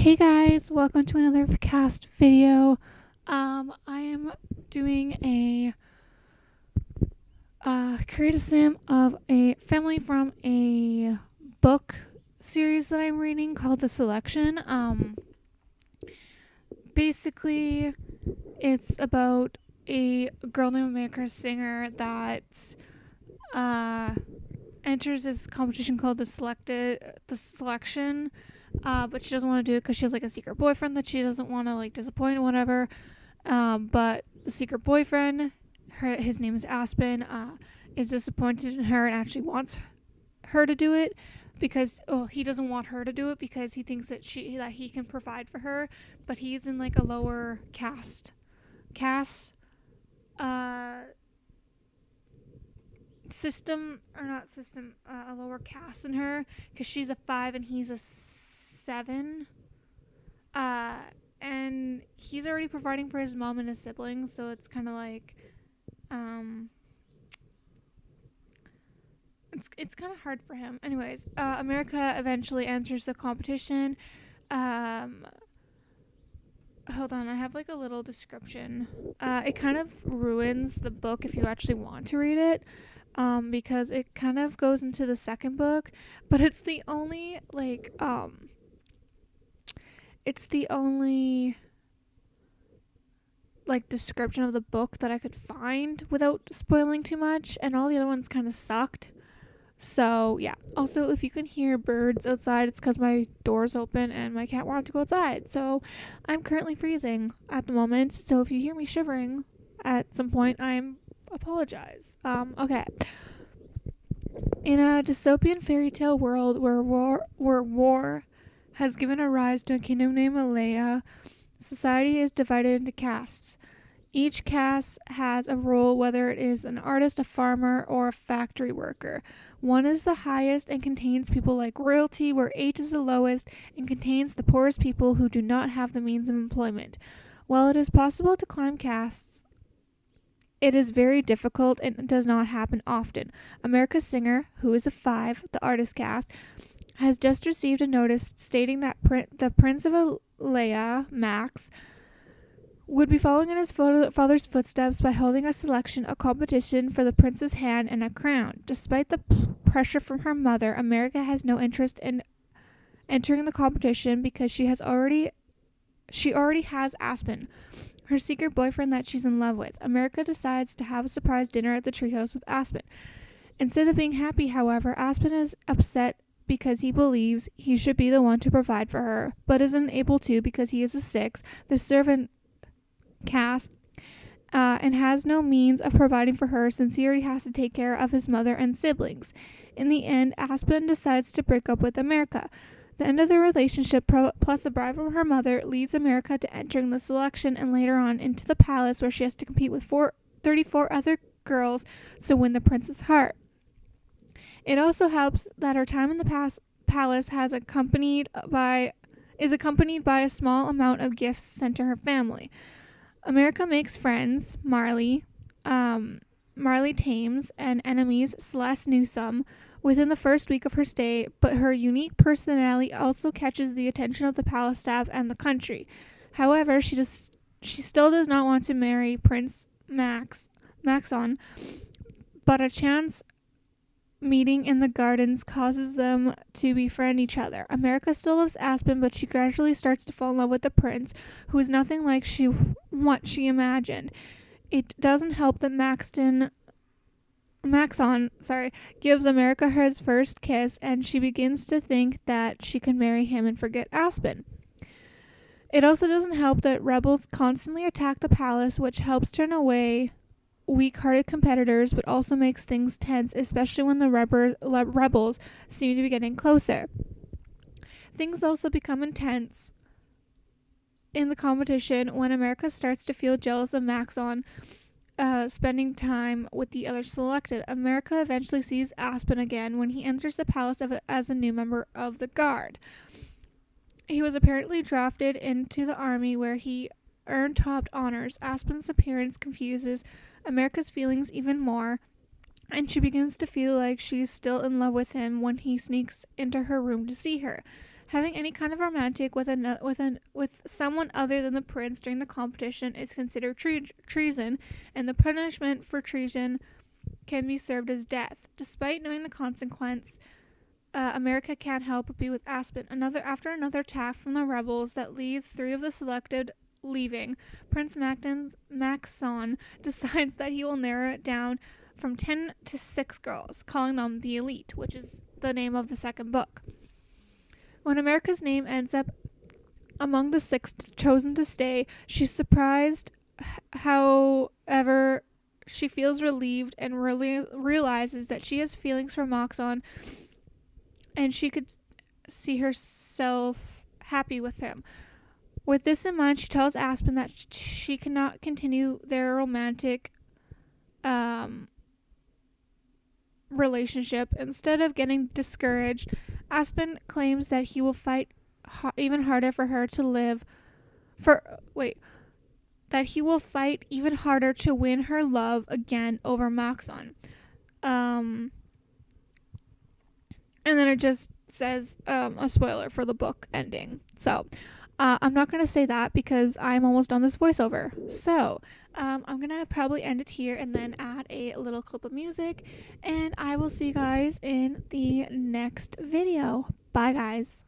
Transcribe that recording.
Hey guys, welcome to another cast video. I am doing a create a sim of a family from a book series that I'm reading called The Selection. Basically, it's about a girl named America Singer that enters this competition called the Selection. But she doesn't want to do it because she has like a secret boyfriend that she doesn't want to like disappoint or whatever. But the secret boyfriend, his name is Aspen, is disappointed in her and actually wants her to do it because he doesn't want her to do it because he thinks that he can provide for her, but he's in like a lower caste system, or not system, a lower caste than her because she's a 5 and he's a 7. And he's already providing for his mom and his siblings, so it's kind of like it's kind of hard for him. Anyways, America eventually enters the competition. Hold on, I have like a little description. It kind of ruins the book if you actually want to read it, because it kind of goes into the second book, but it's the only description of the book that I could find without spoiling too much, and all the other ones kind of sucked. So yeah. Also, if you can hear birds outside, it's because my door's open and my cat wanted to go outside. So I'm currently freezing at the moment. So if you hear me shivering at some point, I apologize. Okay. In a dystopian fairy tale world where war has given a rise to a kingdom named Alea, society is divided into castes. Each caste has a role, whether it is an artist, a farmer, or a factory worker. One is the highest and contains people like royalty, where 8 is the lowest and contains the poorest people who do not have the means of employment. While it is possible to climb castes, it is very difficult and does not happen often. America Singer, who is a 5, the artist caste, has just received a notice stating that the Prince of Alea, Max, would be following in his father's footsteps by holding a competition for the prince's hand and a crown. Despite the pressure from her mother, America has no interest in entering the competition because she already has Aspen, her secret boyfriend that she's in love with. America decides to have a surprise dinner at the treehouse with Aspen. Instead of being happy, however, Aspen is upset because he believes he should be the one to provide for her, but isn't able to because he is a 6, the servant caste, and has no means of providing for her since he already has to take care of his mother and siblings. In the end, Aspen decides to break up with America. The end of the relationship, plus a bribe from her mother, leads America to entering the selection and later on into the palace, where she has to compete with 34 other girls to win the prince's heart. It also helps that her time in the palace is accompanied by a small amount of gifts sent to her family. America makes friends, Marley tames, and enemies, Celeste Newsome, within the first week of her stay, but her unique personality also catches the attention of the palace staff and the country. However, she still does not want to marry Prince Maxon, but a chance meeting in the gardens causes them to befriend each other. America still loves Aspen, but she gradually starts to fall in love with the prince, who is nothing like what she imagined. It doesn't help that Maxon gives America her first kiss, and she begins to think that she can marry him and forget Aspen. It also doesn't help that rebels constantly attack the palace, which helps turn away weak-hearted competitors, but also makes things tense, especially when the rebels seem to be getting closer. Things also become intense in the competition when America starts to feel jealous of Maxon spending time with the other selected. America eventually sees Aspen again when he enters the palace as a new member of the guard. He was apparently drafted into the army, where he earned top honors. Aspen's appearance confuses America's feelings even more, and she begins to feel like she's still in love with him when he sneaks into her room to see her. Having any kind of romantic with someone other than the prince during the competition is considered treason, and the punishment for treason can be served as death. Despite knowing the consequence, America can't help but be with Aspen. After another attack from the rebels that leads 3 of the selected leaving, Prince Maxon decides that he will narrow it down from 10 to 6 girls, calling them the Elite, which is the name of the second book. When America's name ends up among the 6 chosen to stay, she's surprised. However, she feels relieved and really realizes that she has feelings for Maxon, and she could see herself happy with him. With this in mind, she tells Aspen that she cannot continue their romantic relationship. Instead of getting discouraged, Aspen claims that he will fight even harder for her to live. That he will fight even harder to win her love again over Maxon. And then it just says a spoiler for the book ending. So I'm not going to say that because I'm almost done this voiceover. So I'm going to probably end it here and then add a little clip of music. And I will see you guys in the next video. Bye, guys.